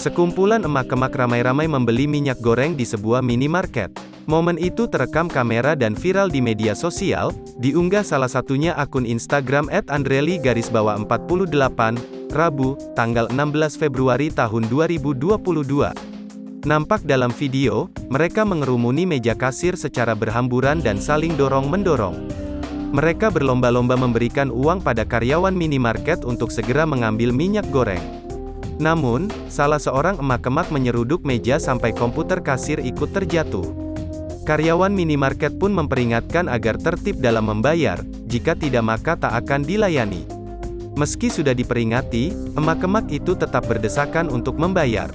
Sekumpulan emak-emak ramai-ramai membeli minyak goreng di sebuah minimarket. Momen itu terekam kamera dan viral di media sosial, diunggah salah satunya akun Instagram @andreli_48, Rabu, tanggal 16 Februari tahun 2022. Nampak dalam video, mereka mengerumuni meja kasir secara berhamburan dan saling dorong-mendorong. Mereka berlomba-lomba memberikan uang pada karyawan minimarket untuk segera mengambil minyak goreng. Namun, salah seorang emak-emak menyeruduk meja sampai komputer kasir ikut terjatuh. Karyawan minimarket pun memperingatkan agar tertib dalam membayar, jika tidak maka tak akan dilayani. Meski sudah diperingati, emak-emak itu tetap berdesakan untuk membayar.